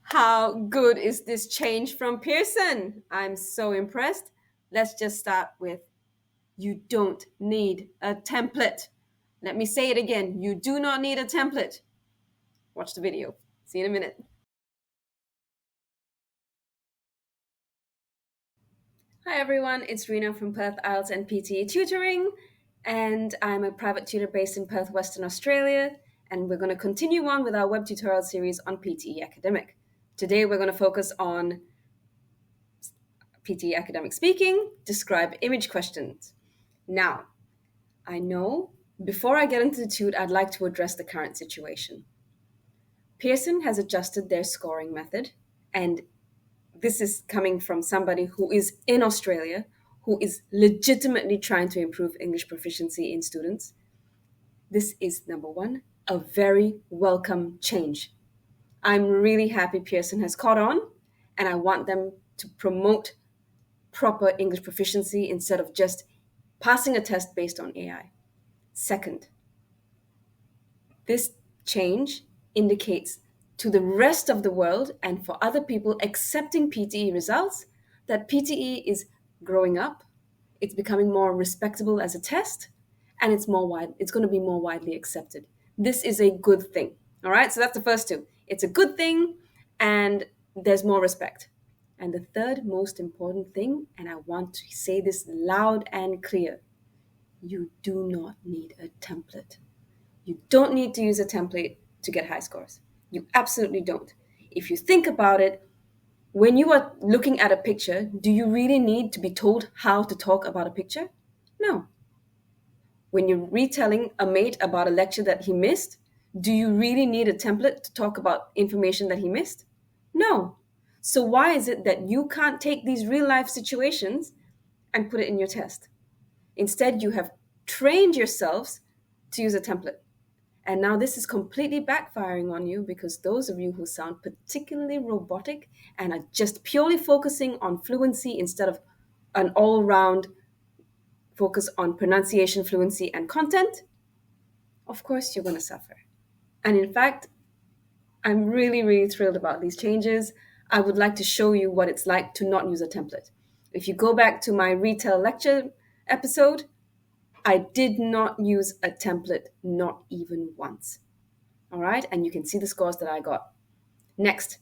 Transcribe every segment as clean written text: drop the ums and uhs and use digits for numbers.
How good is this change from Pearson? I'm so impressed. Let's just start with you don't need a template. Let me say it again. You do not need a template. Watch the video. See you in a minute. Hi everyone, it's Rena from Perth IELTS and PTE Tutoring, and I'm a private tutor based in Perth, Western Australia, and we're going to continue on with our web tutorial series on PTE Academic. Today we're going to focus on PTE Academic Speaking, describe image questions. Now, I know before I get into the toot, I'd like to address the current situation. Pearson has adjusted their scoring method, and this is coming from somebody who is in Australia, who is legitimately trying to improve English proficiency in students. This is number one, a very welcome change. I'm really happy Pearson has caught on, and I want them to promote proper English proficiency instead of just passing a test based on AI. Second, this change indicates to the rest of the world and for other people accepting PTE results that PTE is growing up, it's becoming more respectable as a test, and it's going to be more widely accepted. This is a good thing. All right? So that's the first two. It's a good thing and there's more respect. And the third most important thing, and I want to say this loud and clear, you do not need a template. You don't need to use a template to get high scores. You absolutely don't. If you think about it, when you are looking at a picture, do you really need to be told how to talk about a picture? No. When you're retelling a mate about a lecture that he missed, do you really need a template to talk about information that he missed? No. So why is it that you can't take these real life situations and put it in your test? Instead, you have trained yourselves to use a template. And now this is completely backfiring on you because those of you who sound particularly robotic and are just purely focusing on fluency instead of an all round focus on pronunciation, fluency, and content, of course you're going to suffer. And in fact, I'm really, really thrilled about these changes. I would like to show you what it's like to not use a template. If you go back to my retail lecture episode, I did not use a template, not even once. All right, and you can see the scores that I got. Next,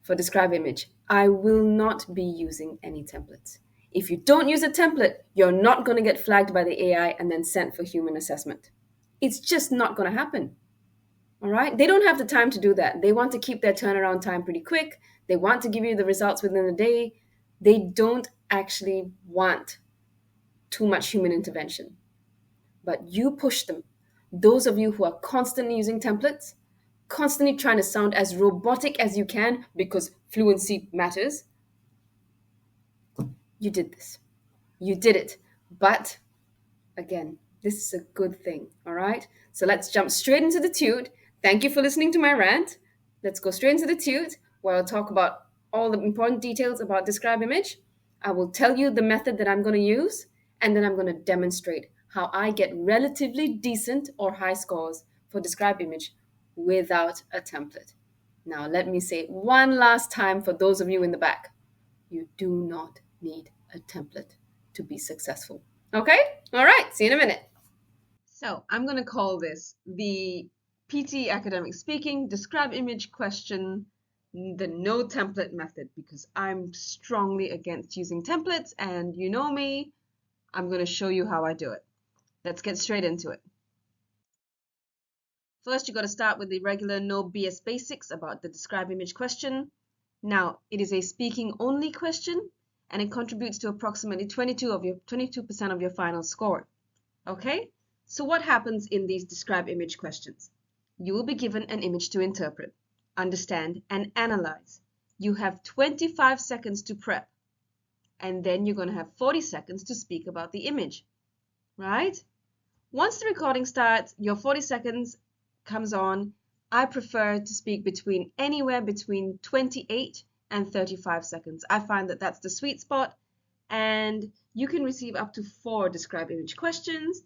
for describe image, I will not be using any templates. If you don't use a template, you're not going to get flagged by the AI and then sent for human assessment. It's just not going to happen. All right, they don't have the time to do that. They want to keep their turnaround time pretty quick. They want to give you the results within a day. They don't actually want too much human intervention. But you push them. Those of you who are constantly using templates, constantly trying to sound as robotic as you can because fluency matters, you did this. You did it. But again, this is a good thing, all right? So let's jump straight into the toot. Thank you for listening to my rant. Let's go straight into the toot where I'll talk about all the important details about describe image. I will tell you the method that I'm going to use, and then I'm going to demonstrate how I get relatively decent or high scores for describe image without a template. Now, let me say it one last time for those of you in the back. You do not need a template to be successful. Okay? All right. See you in a minute. So I'm going to call this the PT Academic Speaking Describe Image Question, the no template method, because I'm strongly against using templates, and you know me, I'm going to show you how I do it. Let's get straight into it. First, you got to start with the regular no BS basics about the describe image question. Now, it is a speaking only question, and it contributes to approximately 22% of your final score. Okay? So what happens in these describe image questions? You will be given an image to interpret, understand, and analyze. You have 25 seconds to prep, and then you're going to have 40 seconds to speak about the image, right? Once the recording starts, your 40 seconds comes on. I prefer to speak anywhere between 28 and 35 seconds. I find that that's the sweet spot, and you can receive up to 4 describe image questions,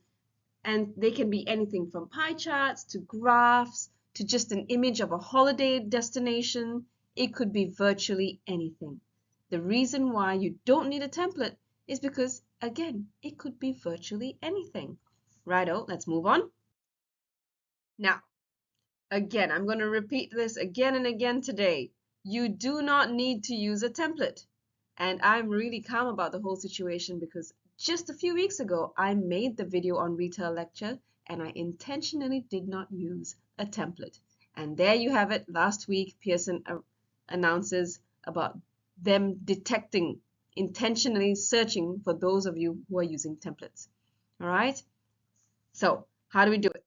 and they can be anything from pie charts to graphs to just an image of a holiday destination. It could be virtually anything. The reason why you don't need a template is because, again, it could be virtually anything. Righto, let's move on. Now, again, I'm going to repeat this again and again today. You do not need to use a template. And I'm really calm about the whole situation because just a few weeks ago, I made the video on retail lecture and I intentionally did not use a template. And there you have it. Last week, Pearson announces about them detecting, intentionally searching for those of you who are using templates. All right? So, how do we do it?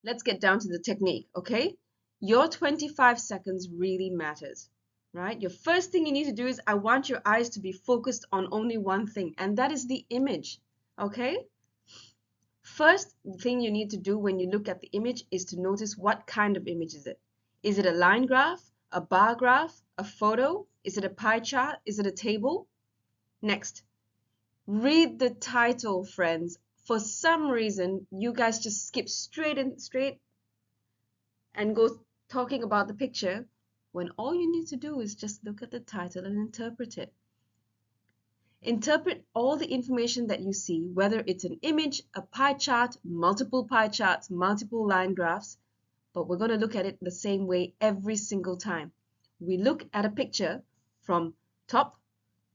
Let's get down to the technique, okay? Your 25 seconds really matters, right? Your first thing you need to do is I want your eyes to be focused on only one thing, and that is the image, okay? First thing you need to do when you look at the image is to notice what kind of image is it. Is it a line graph, a bar graph, a photo? Is it a pie chart? Is it a table? Next, read the title, friends. For some reason, you guys just skip straight and go talking about the picture when all you need to do is just look at the title and interpret it. Interpret all the information that you see, whether it's an image, a pie chart, multiple pie charts, multiple line graphs, but we're going to look at it the same way every single time. We look at a picture from top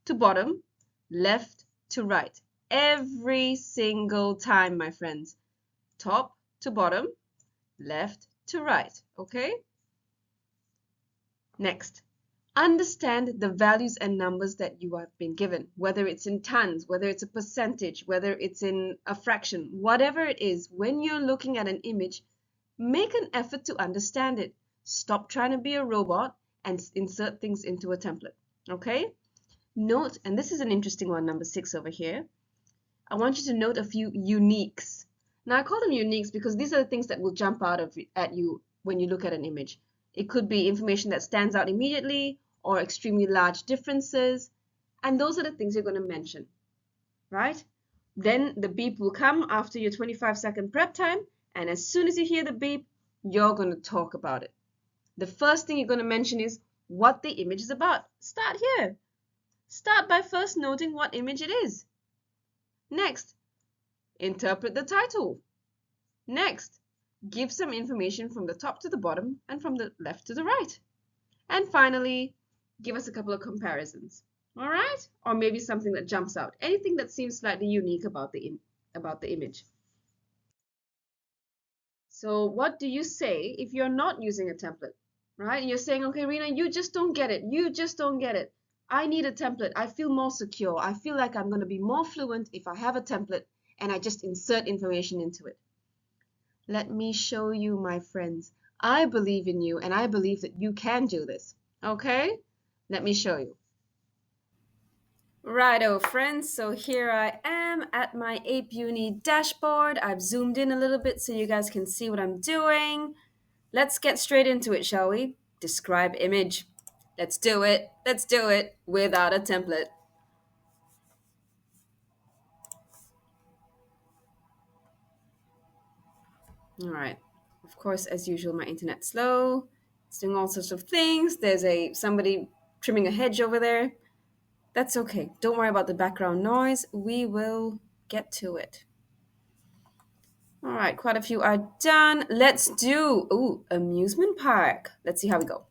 to bottom, left to right, every single time, my friends. Top to bottom, left to right, okay? Next, understand the values and numbers that you have been given, whether it's in tons, whether it's a percentage, whether it's in a fraction, whatever it is. When you're looking at an image, make an effort to understand it. Stop trying to be a robot and insert things into a template, okay? Note, and this is an interesting one, number 6 over here. I want you to note a few uniques. Now, I call them uniques because these are the things that will jump out at you when you look at an image. It could be information that stands out immediately or extremely large differences. And those are the things you're going to mention, right? Then the beep will come after your 25-second prep time. And as soon as you hear the beep, you're going to talk about it. The first thing you're going to mention is what the image is about. Start here. Start by first noting what image it is. Next, interpret the title. Next, give some information from the top to the bottom and from the left to the right. And finally, give us a couple of comparisons. All right? Or maybe something that jumps out. Anything that seems slightly unique about the image. So what do you say if you're not using a template? Right? You're saying, okay, Rena, you just don't get it. You just don't get it. I need a template. I feel more secure. I feel like I'm going to be more fluent if I have a template and I just insert information into it. Let me show you, my friends. I believe in you and I believe that you can do this. Okay? Let me show you. Righto, friends. So here I am at my ApeUni dashboard. I've zoomed in a little bit so you guys can see what I'm doing. Let's get straight into it, shall we? Describe image. Let's do it. Let's do it without a template. All right. Of course, as usual, my internet's slow. It's doing all sorts of things. There's somebody trimming a hedge over there. That's okay. Don't worry about the background noise. We will get to it. All right, quite a few are done. Let's do amusement park. Let's see how we go.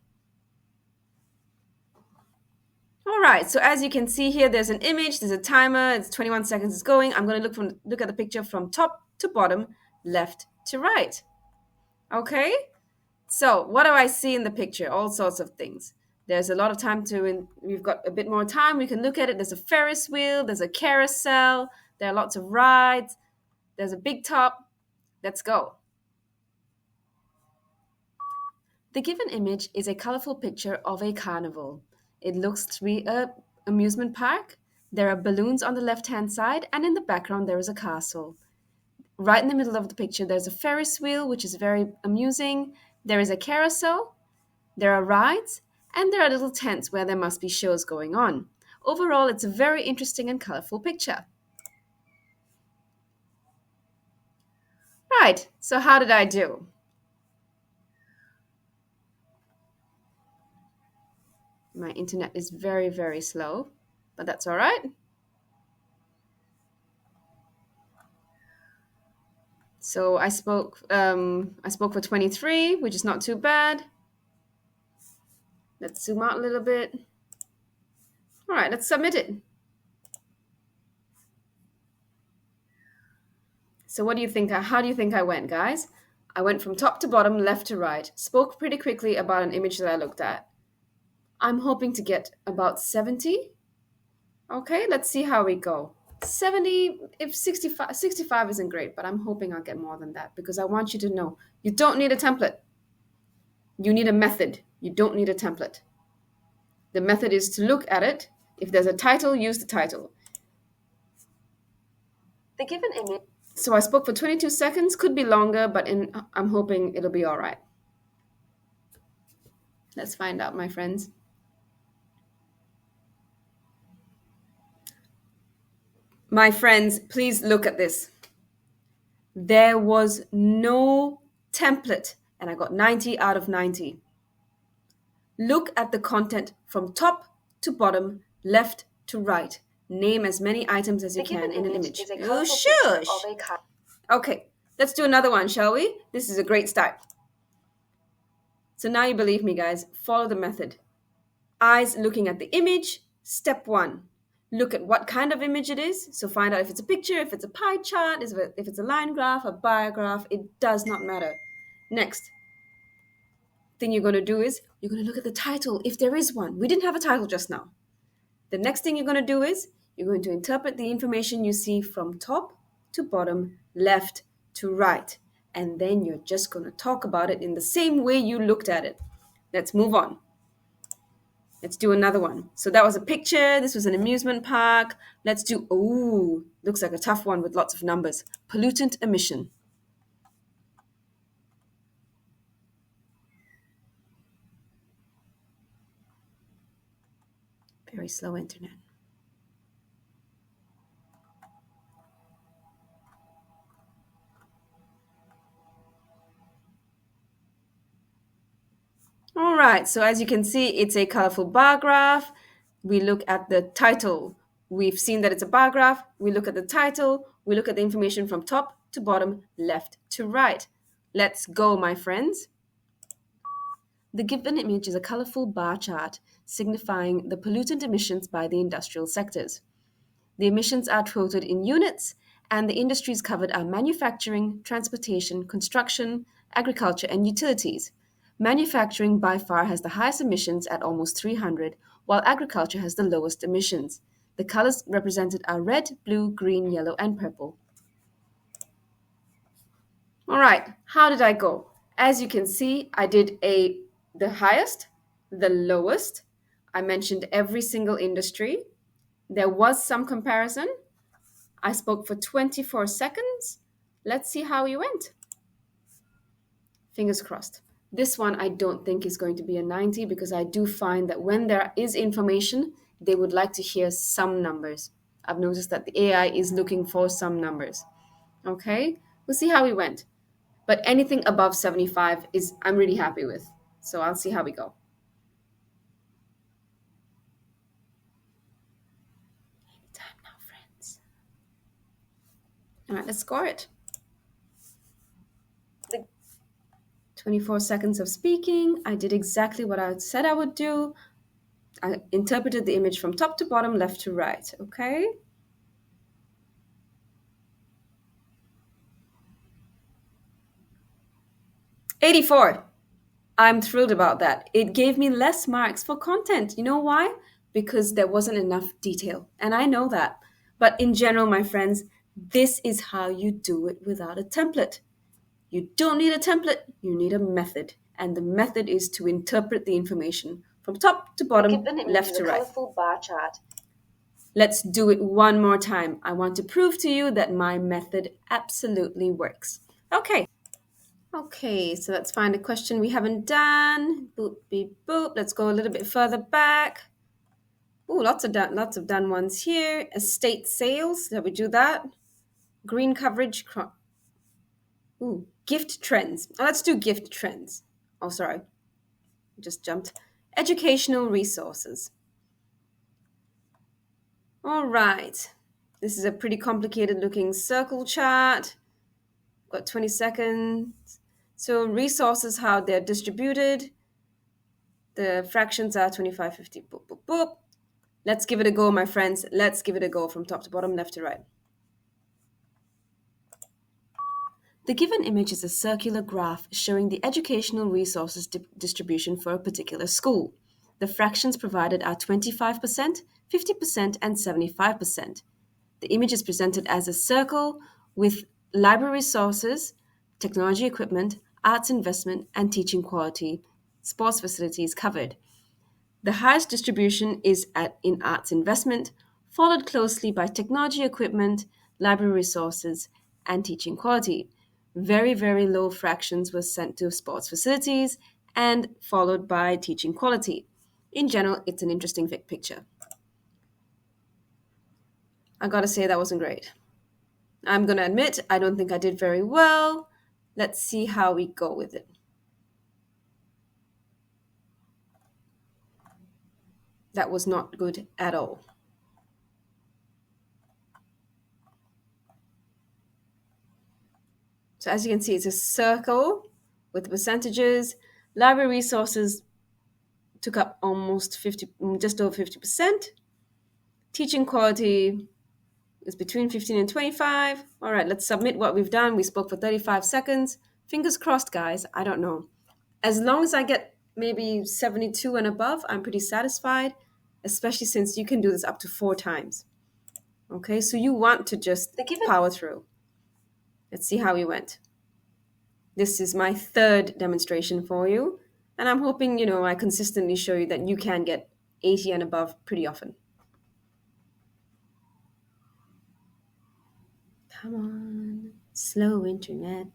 All right, so as you can see here, there's an image, there's a timer, it's 21 seconds, it's going. I'm going to look at the picture from top to bottom, left to right. Okay, so what do I see in the picture? All sorts of things. There's a lot of time we've got a bit more time. We can look at it. There's a Ferris wheel, there's a carousel, there are lots of rides, there's a big top. Let's go. The given image is a colorful picture of a carnival. It looks to be an amusement park. There are balloons on the left-hand side, and in the background there is a castle. Right in the middle of the picture, there's a Ferris wheel, which is very amusing. There is a carousel. There are rides, and there are little tents where there must be shows going on. Overall, it's a very interesting and colorful picture. Right, so how did I do? My internet is very, very slow, but that's all right. So I spoke for 23, which is not too bad. Let's zoom out a little bit. All right, let's submit it. So what do you think? How do you think I went, guys? I went from top to bottom, left to right, spoke pretty quickly about an image that I looked at. I'm hoping to get about 70. Okay, let's see how we go. 70, if 65 isn't great, but I'm hoping I'll get more than that because I want you to know you don't need a template. You need a method. You don't need a template. The method is to look at it. If there's a title, use the title. The given image. So I spoke for 22 seconds, could be longer, but I'm hoping it'll be all right. Let's find out, my friends. My friends, please look at this. There was no template, and I got 90 out of 90. Look at the content from top to bottom, left to right. Name as many items as you can in an image. Oh, shush! Okay, let's do another one, shall we? This is a great start. So now you believe me, guys. Follow the method. Eyes looking at the image. Step 1. Look at what kind of image it is. So find out if it's a picture, if it's a pie chart, if it's a line graph, a bar graph. It does not matter. Next thing you're going to do is you're going to look at the title, if there is one. We didn't have a title just now. The next thing you're going to do is you're going to interpret the information you see from top to bottom, left to right. And then you're just going to talk about it in the same way you looked at it. Let's move on. Let's do another one. So that was a picture. This was an amusement park. Let's do, looks like a tough one with lots of numbers. Pollutant emission. Very slow internet. All right, so as you can see, it's a colorful bar graph. We look at the title. We've seen that it's a bar graph. We look at the title. We look at the information from top to bottom, left to right. Let's go, my friends. The given image is a colorful bar chart signifying the pollutant emissions by the industrial sectors. The emissions are quoted in units, and the industries covered are manufacturing, transportation, construction, agriculture, and utilities. Manufacturing by far has the highest emissions at almost 300, while agriculture has the lowest emissions. The colors represented are red, blue, green, yellow, and purple. All right, how did I go? As you can see, I did the highest, the lowest. I mentioned every single industry. There was some comparison. I spoke for 24 seconds. Let's see how we went. Fingers crossed. This one I don't think is going to be a 90 because I do find that when there is information, they would like to hear some numbers. I've noticed that the AI is looking for some numbers. Okay, we'll see how we went. But anything above 75 is I'm really happy with. So I'll see how we go. Time now, friends. All right, let's score it. 24 seconds of speaking. I did exactly what I said I would do. I interpreted the image from top to bottom, left to right. Okay. '84. I'm thrilled about that. It gave me less marks for content. You know why? Because there wasn't enough detail. And I know that. But in general, my friends, this is how you do it without a template. You don't need a template, you need a method. And the method is to interpret the information from top to bottom, left to right. Colorful bar chart. Let's do it one more time. I want to prove to you that my method absolutely works. Okay, so let's find a question we haven't done. Boop, beep, boop. Let's go a little bit further back. Ooh, lots of done ones here. Estate sales. Did we do that? Green coverage. Ooh, gift trends. Oh, let's do gift trends. Oh, sorry. Just jumped. Educational resources. All right. This is a pretty complicated looking circle chart. Got 20 seconds. So resources, how they're distributed. The fractions are 25, 50, boop, boop, boop. Let's give it a go, my friends. Let's give it a go from top to bottom, left to right. The given image is a circular graph showing the educational resources distribution for a particular school. The fractions provided are 25%, 50%, and 75%. The image is presented as a circle with library resources, technology equipment, arts investment, and teaching quality, sports facilities covered. The highest distribution is in arts investment, followed closely by technology equipment, library resources, and teaching quality. Very, very low fractions were sent to sports facilities and followed by teaching quality. In general, it's an interesting picture. I gotta say, that wasn't great. I'm gonna admit, I don't think I did very well. Let's see how we go with it. That was not good at all. So as you can see, it's a circle with percentages. Library resources took up almost 50, just over 50%. Teaching quality is between 15 and 25. All right, let's submit what we've done. We spoke for 35 seconds. Fingers crossed, guys. I don't know. As long as I get maybe 72 and above, I'm pretty satisfied, especially since you can do this up to 4 times. Okay, so you want to just power through. Let's see how we went. This is my third demonstration for you, and I'm hoping, I consistently show you that you can get 80 and above pretty often. Come on, slow internet.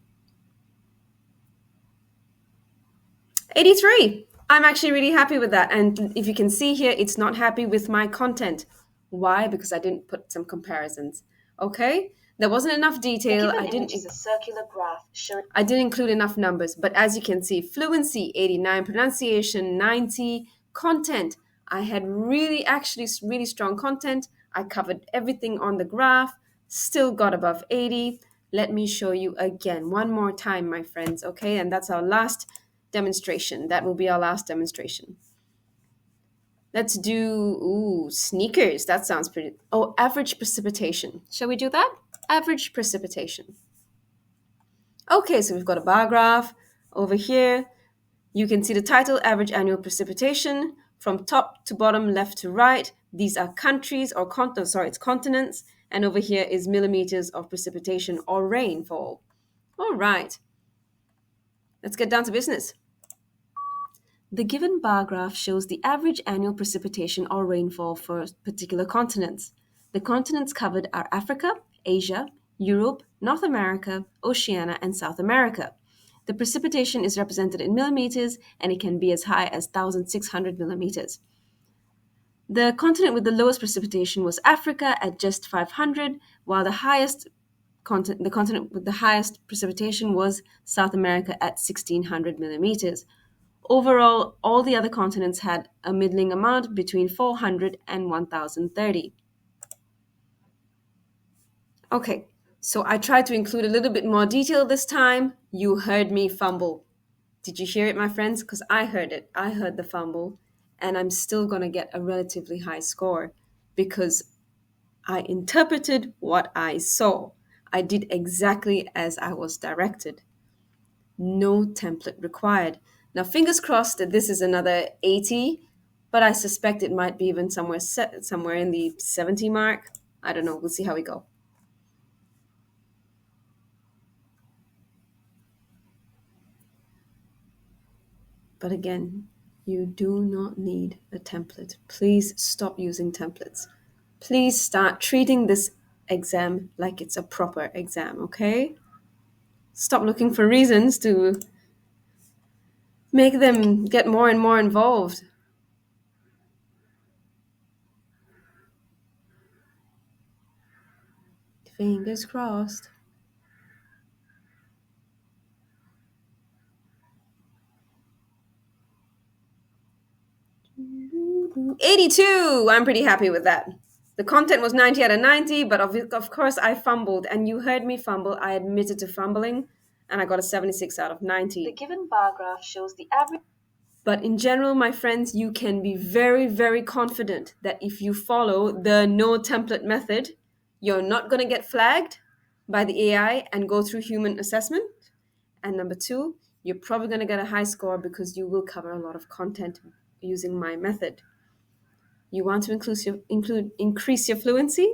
83. I'm actually really happy with that. And if you can see here, it's not happy with my content. Why? Because I didn't put some comparisons. Okay? There wasn't enough detail. I didn't a circular graph showing I didn't include enough numbers, but as you can see, fluency 89, pronunciation 90, content. I had really strong content. I covered everything on the graph, still got above 80. Let me show you again, one more time, my friends, okay? And that's our last demonstration. That will be our last demonstration. Let's do, sneakers. That sounds pretty. Oh, average precipitation. Shall we do that? Average precipitation. Okay, so we've got a bar graph over here. You can see the title, Average Annual Precipitation, from top to bottom, left to right. These are countries or it's continents. And over here is millimeters of precipitation or rainfall. All right, let's get down to business. The given bar graph shows the average annual precipitation or rainfall for particular continents. The continents covered are Africa, Asia, Europe, North America, Oceania, and South America. The precipitation is represented in millimeters and it can be as high as 1,600 millimeters. The continent with the lowest precipitation was Africa at just 500, while the continent with the highest precipitation was South America at 1,600 millimeters. Overall, all the other continents had a middling amount between 400 and 1,030. Okay, so I tried to include a little bit more detail this time. You heard me fumble. Did you hear it, my friends? Because I heard it. I heard the fumble, and I'm still going to get a relatively high score because I interpreted what I saw. I did exactly as I was directed. No template required. Now, fingers crossed that this is another 80, but I suspect it might be even somewhere in the 70 mark. I don't know. We'll see how we go. But again, you do not need a template. Please stop using templates. Please start treating this exam like it's a proper exam, okay? Stop looking for reasons to make them get more and more involved. Fingers crossed. 82. I'm pretty happy with that. The content was 90 out of 90, but of course I fumbled, and you heard me fumble. I admitted to fumbling, and I got a 76 out of The 90. given bar graph shows the average. But in general, my friends, you can be very, very confident that if you follow the no template method, you're not going to get flagged by the AI and go through human assessment. And number two, you're probably going to get a high score because you will cover a lot of content using my method. You want to increase your fluency?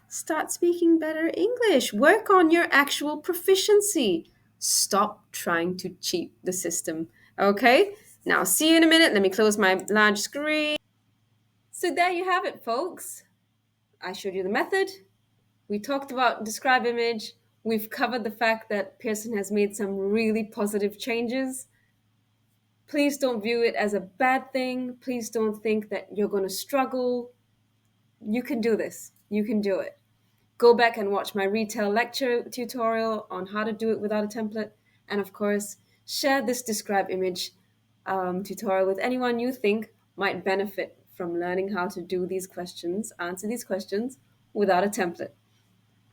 Start speaking better English. Work on your actual proficiency. Stop trying to cheat the system. Okay? Now, see you in a minute. Let me close my large screen. So, there you have it, folks. I showed you the method. We talked about describe image. We've covered the fact that Pearson has made some really positive changes. Please don't view it as a bad thing. Please don't think that you're going to struggle. You can do this. You can do it. Go back and watch my retail lecture tutorial on how to do it without a template. And of course, share this describe image tutorial with anyone you think might benefit from learning how to do these questions, answer these questions without a template.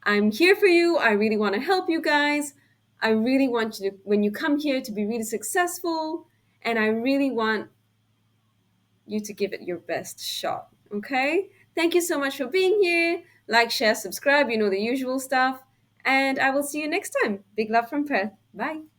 I'm here for you. I really want to help you guys. I really want you to, when you come here, to be really successful. And I really want you to give it your best shot. Okay? Thank you so much for being here. Like, share, subscribe, you know the usual stuff. And I will see you next time. Big love from Perth. Bye.